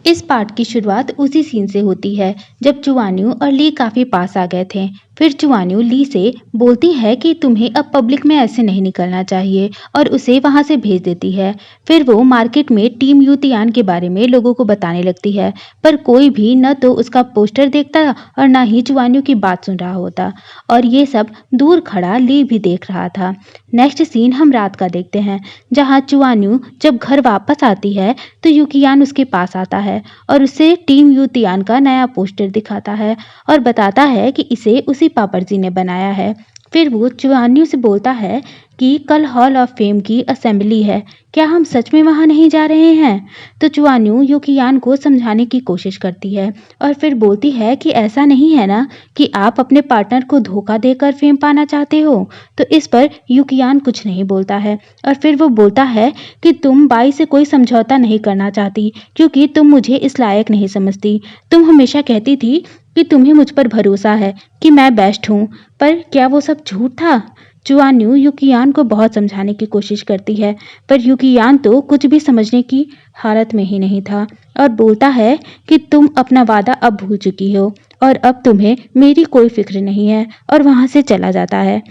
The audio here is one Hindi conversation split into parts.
इस पार्ट की शुरुआत उसी सीन से होती है जब चुआन्यू और ली काफी पास आ गए थे। फिर चुआन्यू ली से बोलती है कि तुम्हें अब पब्लिक में ऐसे नहीं निकलना चाहिए और उसे वहां से भेज देती है। फिर वो मार्केट में टीम यूतियान के बारे में लोगों को बताने लगती है, पर कोई भी न तो उसका पोस्टर देखता और न ही चुआन्यू की बात सुन रहा होता, और ये सब दूर खड़ा ली भी देख रहा था। नेक्स्ट सीन हम रात का देखते हैं, जहाँ चुआन्यू जब घर वापस आती है तो यूकियान उसके पास आता है और उसे टीम यूतियान का नया पोस्टर दिखाता है और बताता है कि इसे उसी पापड़जी ने बनाया है। फिर वो चुआन्यू से बोलता है कि कल हॉल ऑफ फेम की असेंबली है, क्या हम सच में वहां नहीं जा रहे हैं? तो चुआन्यू यूकियान को समझाने की कोशिश करती है और फिर बोलती है कि ऐसा नहीं है ना कि आप अपने पार्टनर को धोखा देकर फेम पाना चाहते हो। तो इस पर यूकियान कुछ नहीं बोलता है और फिर वो बोलता है कि तुम बाई से कोई समझौता नहीं करना चाहती क्योंकि तुम मुझे इस लायक नहीं समझती। तुम हमेशा कहती थी कि तुम्हें मुझ पर भरोसा है कि मैं बेस्ट हूँ, पर क्या वो सब झूठ था? चुआन्यू यूकियान को बहुत समझाने की कोशिश करती है, पर यूकियान तो कुछ भी समझने की हालत में ही नहीं था और बोलता है कि तुम अपना वादा अब भूल चुकी हो और अब तुम्हें मेरी कोई फिक्र नहीं है, और वहां से चला जाता है।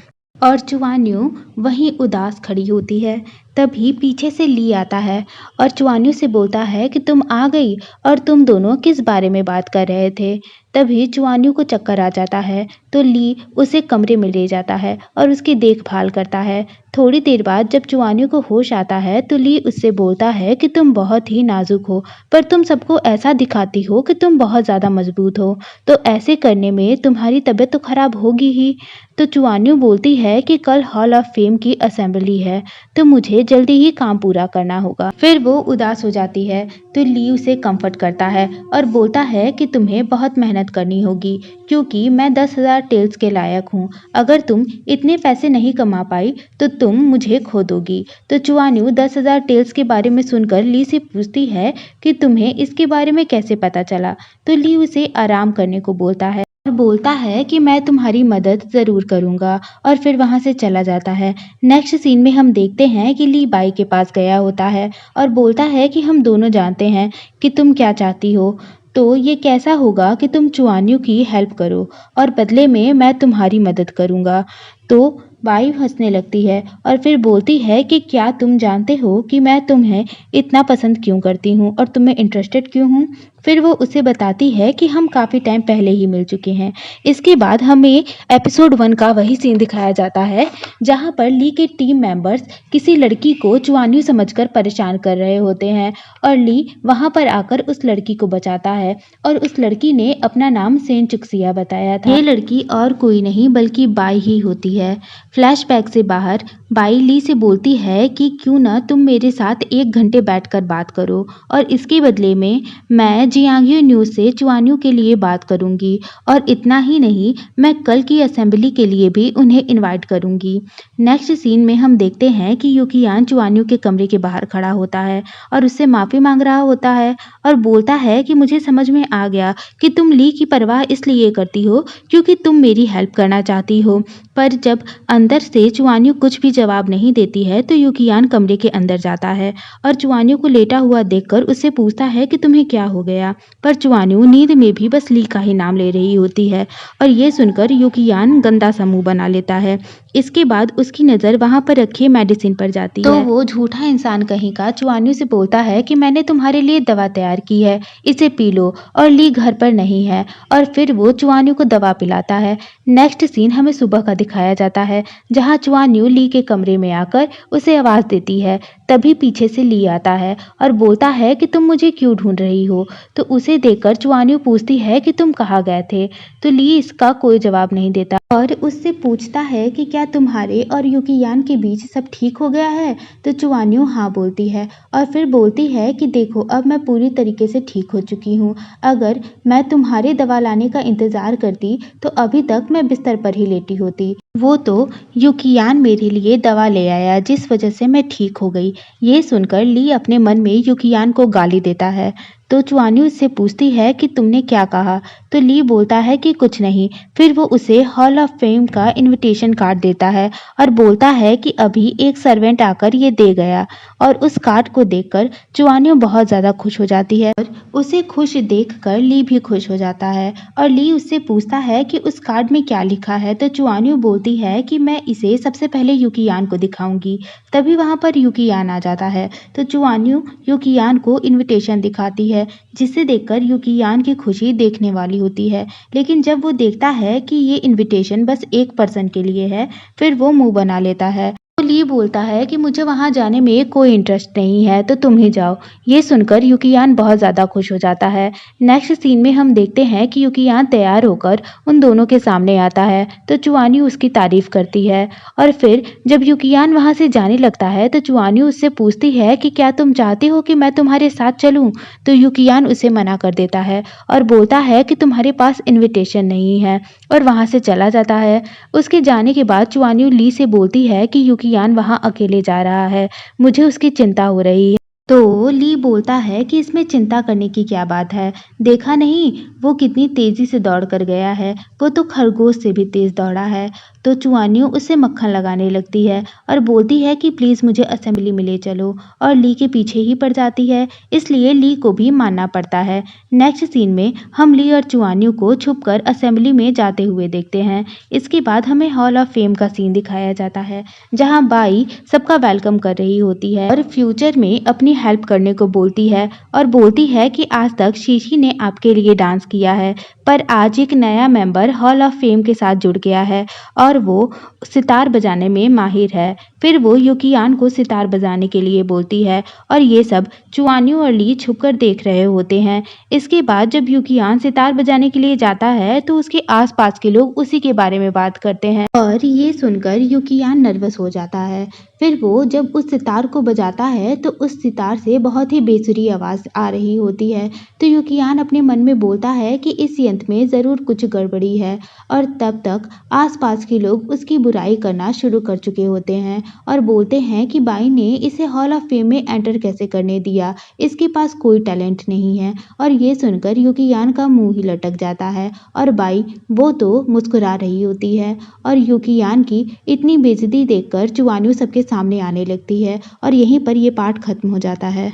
और चुआन्यू वहीं उदास खड़ी होती है। तभी पीछे से ली आता है और चुआन्यू से बोलता है कि तुम आ गई और तुम दोनों किस बारे में बात कर रहे थे। तभी चुआन्यू को चक्कर आ जाता है तो ली उसे कमरे में ले जाता है और उसकी देखभाल करता है। थोड़ी देर बाद जब चुआन्यू को होश आता है तो ली उससे बोलता है कि तुम बहुत ही नाजुक हो, पर तुम सबको ऐसा दिखाती हो कि तुम बहुत ज़्यादा मजबूत हो, तो ऐसे करने में तुम्हारी तबीयत तो खराब होगी ही। तो चुआन्यू बोलती है कि कल हॉल ऑफ फेम की असेंबली है, तो मुझे जल्दी ही काम पूरा करना होगा। फिर वो उदास हो जाती है तो ली उसे कंफर्ट करता है और बोलता है कि तुम्हें बहुत मेहनत करनी होगी क्योंकि मैं 10,000 टेल्स के लायक हूँ। अगर तुम इतने पैसे नहीं कमा पाई तो तुम मुझे खो दोगी। तो चुआन्यू 10,000 टेल्स के बारे में सुनकर ली से पूछती है कि तुम्हें इसके बारे में कैसे पता चला। तो ली उसे आराम करने को बोलता है और बोलता है कि मैं तुम्हारी मदद ज़रूर करूँगा, और फिर वहाँ से चला जाता है। नेक्स्ट सीन में हम देखते हैं कि ली बाई के पास गया होता है और बोलता है कि हम दोनों जानते हैं कि तुम क्या चाहती हो, तो ये कैसा होगा कि तुम चुआन्यू की हेल्प करो और बदले में मैं तुम्हारी मदद करूँगा। तो बाई हंसने लगती है और फिर बोलती है कि क्या तुम जानते हो कि मैं तुम्हें इतना पसंद क्यों करती हूँ और तुम्हें इंटरेस्टेड क्यों हूँ? फिर वो उसे बताती है कि हम काफ़ी टाइम पहले ही मिल चुके हैं। इसके बाद हमें एपिसोड 1 का वही सीन दिखाया जाता है जहाँ पर ली के टीम मेंबर्स किसी लड़की को चुआन्यू समझकर परेशान कर रहे होते हैं और ली वहाँ पर आकर उस लड़की को बचाता है और उस लड़की ने अपना नाम सेन चुक्सिया बताया था। ये लड़की और कोई नहीं बल्कि बाई ही होती है। फ्लैशबैक से बाहर बाई ली से बोलती है कि क्यों ना तुम मेरे साथ 1 घंटे बैठकर बात करो और इसके बदले में मैं जियांग्यू न्यूज़ से चुआन्यू के लिए बात करूंगी, और इतना ही नहीं, मैं कल की असेंबली के लिए भी उन्हें इनवाइट करूंगी। नेक्स्ट सीन में हम देखते हैं कि यूकियान चुआन्यू के कमरे के बाहर खड़ा होता है और उससे माफ़ी मांग रहा होता है और बोलता है कि मुझे समझ में आ गया कि तुम ली की परवाह इसलिए करती हो क्योंकि तुम मेरी हेल्प करना चाहती हो। पर जब अंदर से चुआन्यू कुछ भी जवाब नहीं देती है तो यूकियान कमरे के अंदर जाता है और चुआन्यू को लेटा हुआ देखकर उससे पूछता है कि तुम्हें क्या हो गया। पर चुआन्यू नींद में भी बस ली का ही नाम ले रही होती है और ये सुनकर यूकियान गंदा सा मुंह बना लेता है। इसके बाद उसकी नज़र वहां पर रखी मेडिसिन पर जाती है तो वो झूठा इंसान कहीं का चुआन्यू से बोलता है कि मैंने तुम्हारे लिए दवा तैयार की है, इसे पी लो, और ली घर पर नहीं है, और फिर वो चुआन्यू को दवा पिलाता है। नेक्स्ट सीन हमें सुबह का दिखाया जाता है जहाँ चुआन्यू ली के कमरे में आकर उसे आवाज़ देती है। तभी पीछे से ली आता है और बोलता है कि तुम मुझे क्यों ढूंढ रही हो। तो उसे देखकर चुआन्यू पूछती है कि तुम कहाँ गए थे। तो ली इसका कोई जवाब नहीं देता और उससे पूछता है कि क्या तुम्हारे और यूकियान के बीच सब ठीक हो गया है। तो चुआन्यू हाँ बोलती है और फिर बोलती है कि देखो अब मैं पूरी तरीके से ठीक हो चुकी हूँ। अगर मैं तुम्हारे दवा लाने का इंतज़ार करती तो अभी तक मैं बिस्तर पर ही लेटी होती। वो तो यूकियान मेरे लिए दवा ले आया जिस वजह से मैं ठीक हो गई। ये सुनकर ली अपने मन में यूकियान को गाली देता है। तो चुआन्यू उससे पूछती है कि तुमने क्या कहा? तो ली बोलता है कि कुछ नहीं। फिर वो उसे हॉल ऑफ फेम का इनविटेशन कार्ड देता है और बोलता है कि अभी एक सर्वेंट आकर ये दे गया। और उस कार्ड को देखकर चुआन्यू बहुत ज़्यादा खुश हो जाती है और उसे खुश देखकर ली भी खुश हो जाता है। और ली उससे पूछता है कि उस कार्ड में क्या लिखा है? तो चुआन्यू बोलती है कि मैं इसे सबसे पहले यूकियान को दिखाऊंगी। तभी वहाँ पर यूकियान आ जाता है। तो चुआन्यू यूकियान को इनविटेशन दिखाती है, जिसे देखकर यूकियान की खुशी देखने वाली होती है। लेकिन जब वो देखता है कि ये इनविटेशन बस एक पर्सन के लिए है, फिर वो मुंह बना लेता है। तो ली बोलता है कि मुझे वहां जाने में कोई इंटरेस्ट नहीं है, तो तुम ही जाओ। ये सुनकर यूकियान बहुत ज़्यादा खुश हो जाता है। नेक्स्ट सीन में हम देखते हैं कि यूकियान तैयार होकर उन दोनों के सामने आता है। तो चुआन्यू उसकी तारीफ करती है। और फिर जब यूकियान वहां से जाने लगता है तो चुआन्यू उससे पूछती है कि क्या तुम चाहती हो कि मैं तुम्हारे साथ चलूं? तो यूकियान उसे मना कर देता है और बोलता है कि तुम्हारे पास इनविटेशन नहीं है, और वहां से चला जाता है। उसके जाने के बाद चुआन्यू ली से बोलती है कि यूकियान वहां अकेले जा रहा है, मुझे उसकी चिंता हो रही है। तो ली बोलता है कि इसमें चिंता करने की क्या बात है? देखा नहीं वो कितनी तेजी से दौड़ कर गया है, वो तो खरगोश से भी तेज दौड़ा है। तो चुआन्यू उसे मक्खन लगाने लगती है और बोलती है कि प्लीज मुझे असेंबली में ले चलो, और ली के पीछे ही पड़ जाती है। इसलिए ली को भी मानना पड़ता है। नेक्स्ट सीन में हम ली और चुआन्यू को छुपकर असेंबली में जाते हुए देखते हैं। इसके बाद हमें हॉल ऑफ फेम का सीन दिखाया जाता है, जहां बाई सबका वेलकम कर रही होती है और फ्यूचर में अपनी हेल्प करने को बोलती है। और बोलती है कि आज तक शीशी ने आपके लिए डांस किया है, पर आज एक नया मेंबर हॉल ऑफ फेम के साथ जुड़ गया है और वो सितार बजाने में माहिर है। फिर वो यूकियान को सितार बजाने के लिए बोलती है और ये सब चुआन्यू और ली छुपकर देख रहे होते हैं। इसके बाद जब यूकियान सितार बजाने के लिए जाता है तो उसके आसपास के लोग उसी के बारे में बात करते हैं और ये सुनकर यूकियान नर्वस हो जाता है। फिर वो जब उस सितार को बजाता है तो उस सितार से बहुत ही बेसुरी आवाज़ आ रही होती है। तो यूकियान अपने मन में बोलता है कि इस यंत्र में ज़रूर कुछ गड़बड़ी है। और तब तक आसपास के लोग उसकी बुराई करना शुरू कर चुके होते हैं और बोलते हैं कि बाई ने इसे हॉल ऑफ फेम में एंटर कैसे करने दिया, इसके पास कोई टैलेंट नहीं है। और ये सुनकर यूकियान का मुंह ही लटक जाता है और बाई वो तो मुस्कुरा रही होती है। और यूकियान की इतनी बेइज्जती देखकर चुआन्यू सबके सामने आने लगती है और यहीं पर ये पार्ट खत्म हो जाता है।